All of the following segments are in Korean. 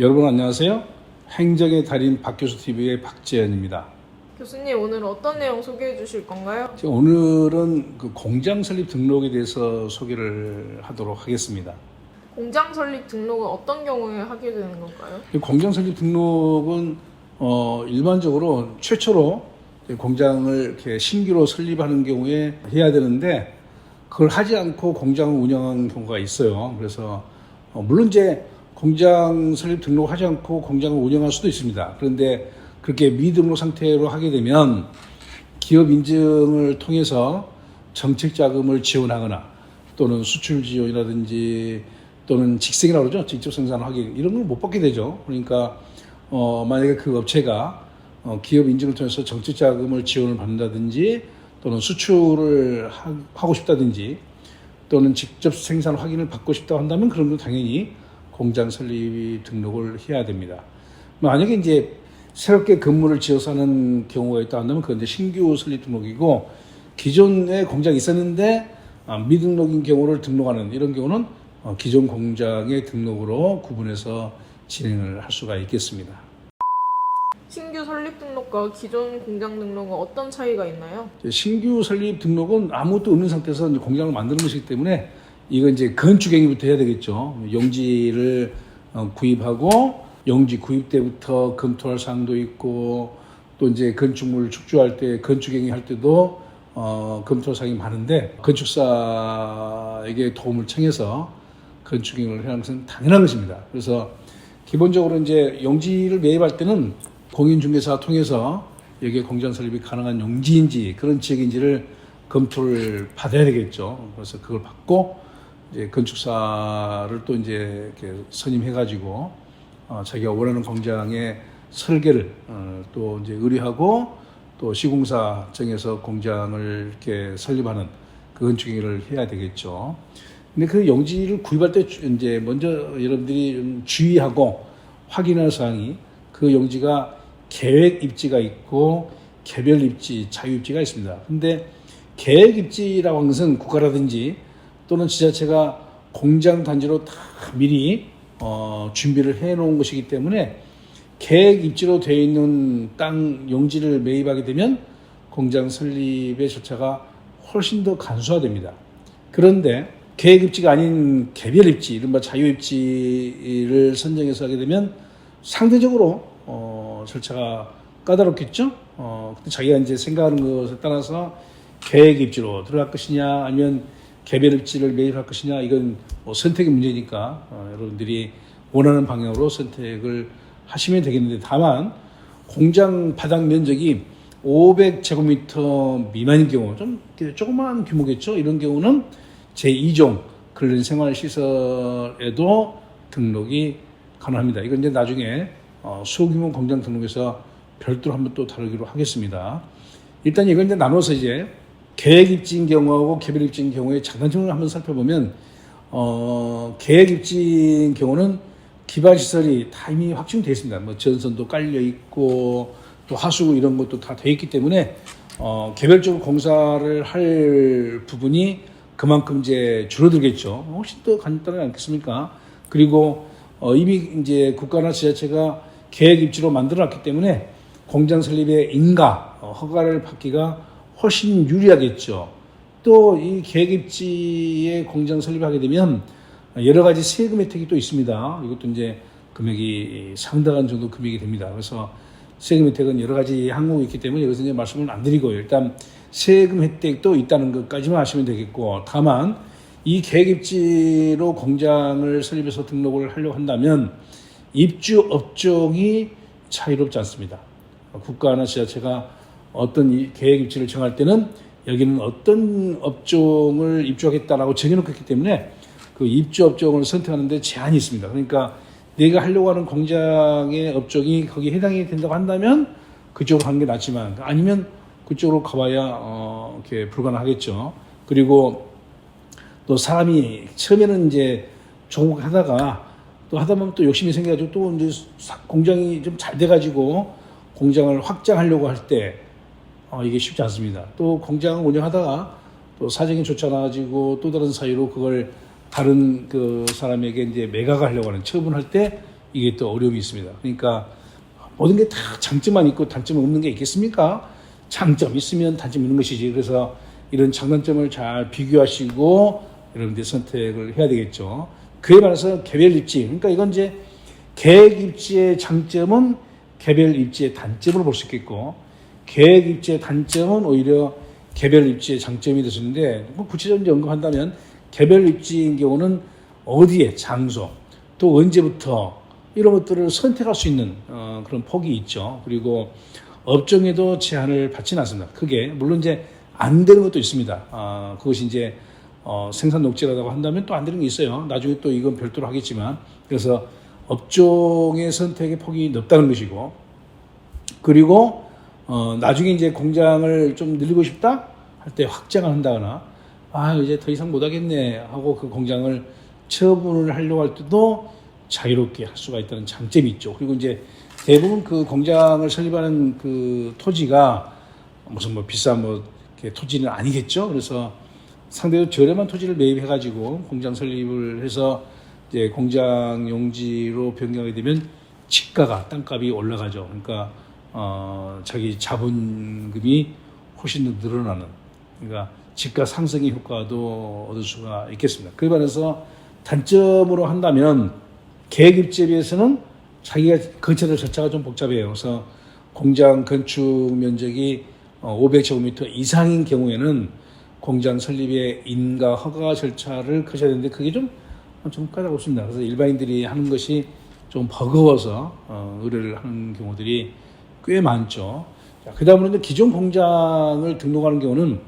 여러분 안녕하세요. 행정의 달인 박교수 TV의 박재현입니다. 교수님, 오늘 어떤 내용 소개해 주실 건가요? 오늘은 그 공장 설립 등록에 대해서 소개를 하도록 하겠습니다. 공장 설립 등록은 어떤 경우에 하게 되는 건가요? 공장 설립 등록은 일반적으로 최초로 공장을 이렇게 신규로 설립하는 경우에 해야 되는데 그걸 하지 않고 공장을 운영하는 경우가 있어요. 그래서 물론 이제 공장 설립 등록을 하지 않고 공장을 운영할 수도 있습니다. 그런데 그렇게 미등록 상태로 하게 되면 기업 인증을 통해서 정책 자금을 지원하거나 또는 수출 지원이라든지 또는 직생이라고 그러죠. 직접 생산하기 이런 걸 못 받게 되죠. 그러니까 만약에 그 업체가 기업 인증을 통해서 정책 자금을 지원을 받는다든지 또는 수출을 하고 싶다든지 또는 직접 생산 확인을 받고 싶다고 한다면 그런 건 당연히 공장 설립 등록을 해야 됩니다. 만약에 이제 새롭게 건물을 지어서 하는 경우가 있다 한다면 그건 이제 신규 설립 등록이고 기존에 공장이 있었는데 미등록인 경우를 등록하는 이런 경우는 기존 공장의 등록으로 구분해서 진행을 할 수가 있겠습니다. 신규 설립 등록과 기존 공장 등록은 어떤 차이가 있나요? 신규 설립 등록은 아무것도 없는 상태에서 이제 공장을 만드는 것이기 때문에 이건 이제 건축행위부터 해야 되겠죠. 용지를 구입하고 용지 구입 때부터 검토할 사항도 있고 또 이제 건축물 축조할 때 건축행위 할 때도 검토할 사항이 많은데 건축사에게 도움을 청해서 건축행위를 하는 것은 당연한 것입니다. 그래서 기본적으로 이제 용지를 매입할 때는 공인중개사 통해서 여기에 공장 설립이 가능한 용지인지 그런 지역인지를 검토를 받아야 되겠죠. 그래서 그걸 받고 이제 건축사를 또 이제 이렇게 선임해가지고 자기가 원하는 공장의 설계를 또 이제 의뢰하고 또 시공사 정해서 공장을 이렇게 설립하는 그 건축행위를 해야 되겠죠. 근데 그 용지를 구입할 때 이제 먼저 여러분들이 좀 주의하고 확인할 사항이 그 용지가 계획 입지가 있고 개별 입지, 자유 입지가 있습니다. 근데 계획 입지라고 하는 것은 국가라든지 또는 지자체가 공장 단지로 다 미리 준비를 해 놓은 것이기 때문에 계획 입지로 되어 있는 땅 용지를 매입하게 되면 공장 설립의 절차가 훨씬 더 간소화됩니다. 그런데 계획 입지가 아닌 개별 입지, 이른바 자유 입지를 선정해서 하게 되면 상대적으로 절차가 까다롭겠죠. 근데 자기가 이제 생각하는 것에 따라서 계획 입지로 들어갈 것이냐 아니면 개별 입지를 매입할 것이냐 이건 선택의 문제니까 여러분들이 원하는 방향으로 선택을 하시면 되겠는데 다만 공장 바닥 면적이 500제곱미터 미만인 경우 좀 조그마한 규모겠죠. 이런 경우는 제2종 근린생활시설에도 등록이 가능합니다. 이건 이제 나중에 소규모 공장 등록에서 별도로 한번 또 다루기로 하겠습니다. 일단 이건 이제 나눠서 이제 계획 입지인 경우하고 개별 입지인 경우의 장단점을 한번 살펴보면 계획 입지인 경우는 기반 시설이 다 이미 확충되어 있습니다. 뭐 전선도 깔려 있고 또 하수구 이런 것도 다 되어 있기 때문에 개별적으로 공사를 할 부분이 그만큼 이제 줄어들겠죠. 훨씬 더 간단하지 않겠습니까? 그리고 이미 이제 국가나 지자체가 계획 입지로 만들어놨기 때문에 공장 설립의 인가 허가를 받기가 훨씬 유리하겠죠. 또 이 계획 입지에 공장 설립하게 되면 여러 가지 세금 혜택이 또 있습니다. 이것도 이제 금액이 상당한 정도 금액이 됩니다. 그래서 세금 혜택은 여러 가지 항목이 있기 때문에 여기서 이제 말씀을 안 드리고요. 일단 세금 혜택도 있다는 것까지만 아시면 되겠고, 다만 이 계획 입지로 공장을 설립해서 등록을 하려고 한다면 입주 업종이 자유롭지 않습니다. 국가나 지자체가 어떤 이 계획 입지를 정할 때는 여기는 어떤 업종을 입주하겠다라고 정해놓기 때문에 그 입주 업종을 선택하는데 제한이 있습니다. 그러니까 내가 하려고 하는 공장의 업종이 거기에 해당이 된다고 한다면 그쪽으로 가는 게 낫지만 아니면 그쪽으로 가봐야 이렇게 불가능하겠죠. 그리고 또 사람이 처음에는 이제 조금 하다가 또 하다 보면 또 욕심이 생겨가지고 또 이제 공장이 좀 잘 돼가지고 공장을 확장하려고 할 때 이게 쉽지 않습니다. 또 공장을 운영하다가 또 사정이 좋지 않아가지고 또 다른 사유로 그걸 다른 그 사람에게 이제 매각을 하려고 하는 처분할 때 이게 또 어려움이 있습니다. 그러니까 모든 게 다 장점만 있고 단점은 없는 게 있겠습니까? 장점 있으면 단점 있는 것이지. 그래서 이런 장단점을 잘 비교하시고 여러분들 선택을 해야 되겠죠. 그에 반해서 개별 입지. 그러니까 이건 이제 계획 입지의 장점은 개별 입지의 단점으로 볼 수 있겠고, 계획 입지의 단점은 오히려 개별 입지의 장점이 되시는데, 뭐 구체적으로 언급한다면 개별 입지인 경우는 어디에, 장소, 또 언제부터 이런 것들을 선택할 수 있는 그런 폭이 있죠. 그리고 업종에도 제한을 받지는 않습니다. 크게 물론 이제 안 되는 것도 있습니다. 그것이 이제 생산 녹지라고 한다면 또 안 되는 게 있어요. 나중에 또 이건 별도로 하겠지만, 그래서 업종의 선택의 폭이 넓다는 것이고, 그리고 나중에 이제 공장을 좀 늘리고 싶다 할 때 확장을 한다거나, 이제 더 이상 못하겠네 하고 그 공장을 처분을 하려고 할 때도 자유롭게 할 수가 있다는 장점이 있죠. 그리고 이제 대부분 그 공장을 설립하는 그 토지가 무슨 뭐 비싼 토지는 아니겠죠. 그래서 상대적으로 저렴한 토지를 매입해가지고 공장 설립을 해서 이제 공장 용지로 변경하게 되면 집가가, 땅값이 올라가죠. 그러니까 자기 자본금이 훨씬 더 늘어나는, 그러니까 집가 상승의 효과도 얻을 수가 있겠습니다. 그에 반해서 단점으로 한다면 계획 입지에 비해서는 자기가 건설할 절차가 좀 복잡해요. 그래서 공장 건축 면적이 500제곱미터 이상인 경우에는 공장 설립의 인가 허가 절차를 거쳐야 되는데 그게 좀 까다롭습니다. 그래서 일반인들이 하는 것이 좀 버거워서 의뢰를 하는 경우들이 꽤 많죠. 그 다음으로 기존 공장을 등록하는 경우는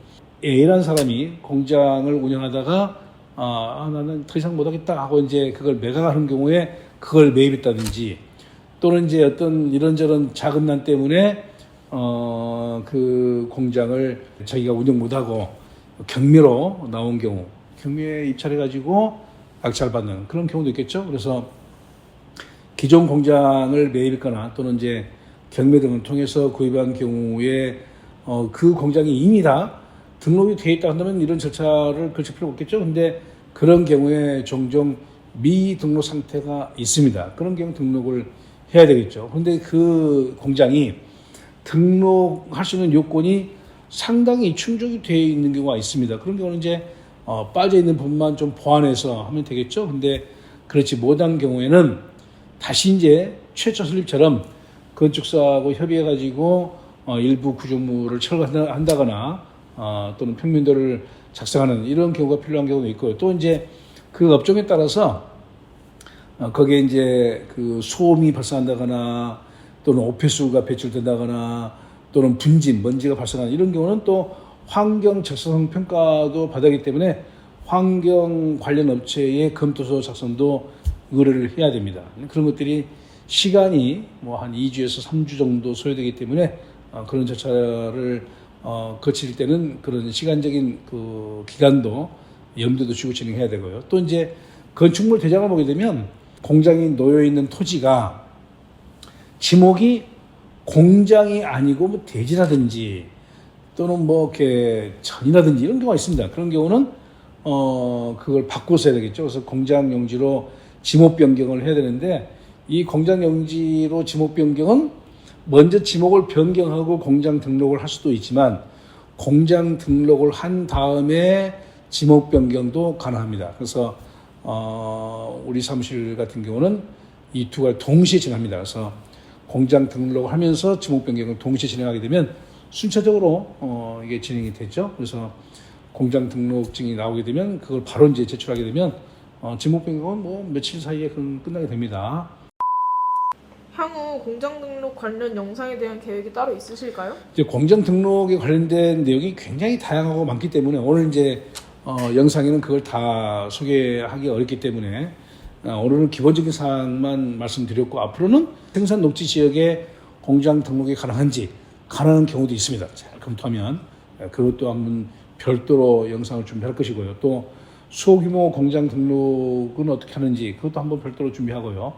A라는 사람이 공장을 운영하다가 나는 더 이상 못하겠다 하고 이제 그걸 매각하는 경우에 그걸 매입했다든지, 또는 이제 어떤 이런저런 자금난 때문에 그 공장을 자기가 운영 못하고 경매로 나온 경우, 경매에 입찰해가지고 낙찰받는 그런 경우도 있겠죠. 그래서 기존 공장을 매입했거나 또는 이제 경매 등을 통해서 구입한 경우에 그 공장이 이미 다 등록이 되어 있다 한다면 이런 절차를 거칠 필요가 없겠죠. 근데 그런 경우에 종종 미등록 상태가 있습니다. 그런 경우 등록을 해야 되겠죠. 그런데 그 공장이 등록할 수 있는 요건이 상당히 충족이 되어 있는 경우가 있습니다. 그런 경우는 이제 빠져 있는 부분만 좀 보완해서 하면 되겠죠. 근데 그렇지 못한 경우에는 다시 이제 최초 설립처럼 건축사하고 협의해가지고 일부 구조물을 철거한다거나 또는 평면도를 작성하는 이런 경우가 필요한 경우도 있고요. 또 이제 그 업종에 따라서 거기에 이제 그 소음이 발생한다거나 또는 오폐수가 배출된다거나 또는 분진, 먼지가 발생하는 이런 경우는 또 환경 적성성 평가도 받아야 하기 때문에 환경 관련 업체의 검토서 작성도 의뢰를 해야 됩니다. 그런 것들이 시간이 뭐 한 2주에서 3주 정도 소요되기 때문에 그런 절차를 거칠 때는 그런 시간적인 그 기간도 염두도 주고 진행해야 되고요. 또 이제 건축물 대장을 보게 되면 공장이 놓여 있는 토지가 지목이 공장이 아니고 뭐 대지라든지 또는 뭐 이렇게 전이라든지 이런 경우가 있습니다. 그런 경우는 그걸 바꿔서 해야 되겠죠. 그래서 공장 용지로 지목 변경을 해야 되는데 이 공장 용지로 지목 변경은 먼저 지목을 변경하고 공장 등록을 할 수도 있지만 공장 등록을 한 다음에 지목 변경도 가능합니다. 그래서 우리 사무실 같은 경우는 이 두 가지 동시에 진행합니다. 그래서 공장 등록을 하면서 지목 변경을 동시에 진행하게 되면 순차적으로 이게 진행이 되죠. 그래서 공장 등록증이 나오게 되면 그걸 바로 이제 제출하게 되면 지목 변경은 뭐 며칠 사이에 끝나게 됩니다. 향후 공장 등록 관련 영상에 대한 계획이 따로 있으실까요? 이제 공장 등록에 관련된 내용이 굉장히 다양하고 많기 때문에 오늘 이제 영상에는 그걸 다 소개하기 어렵기 때문에 오늘은 기본적인 사항만 말씀드렸고, 앞으로는 생산 녹지 지역에 공장 등록이 가능한지 가능한 경우도 있습니다. 잘 검토하면 그것도 한번 별도로 영상을 준비할 것이고요. 또 소규모 공장 등록은 어떻게 하는지 그것도 한번 별도로 준비하고요.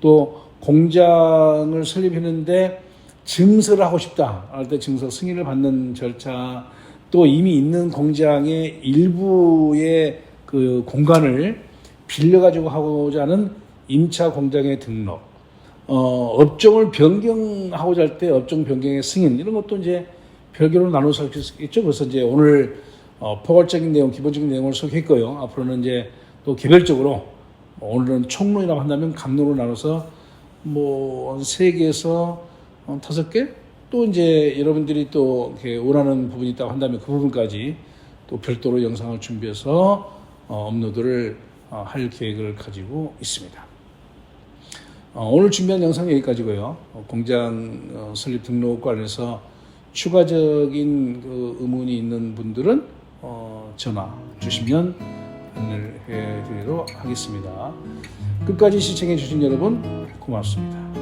또 공장을 설립했는데 증설을 하고 싶다 할 때 증설 승인을 받는 절차, 또 이미 있는 공장의 일부의 그 공간을 빌려가지고 하고자 하는 임차 공장의 등록, 업종을 변경하고자 할 때 업종 변경의 승인 이런 것도 이제 별개로 나눠서 할 수 있겠죠. 그래서 이제 오늘 포괄적인 내용, 기본적인 내용을 소개했고요. 앞으로는 이제 또 개별적으로 오늘은 총론이라고 한다면 감론으로 나눠서 뭐 3개에서 5개 또 이제 여러분들이 또 이렇게 원하는 부분이 있다고 한다면 그 부분까지 또 별도로 영상을 준비해서 업로드를 할 계획을 가지고 있습니다. 오늘 준비한 영상은 여기까지고요. 공장 설립 등록 관련해서 추가적인 그 의문이 있는 분들은 전화 주시면 안내를 해드리도록 하겠습니다. 끝까지 시청해 주신 여러분 고맙습니다.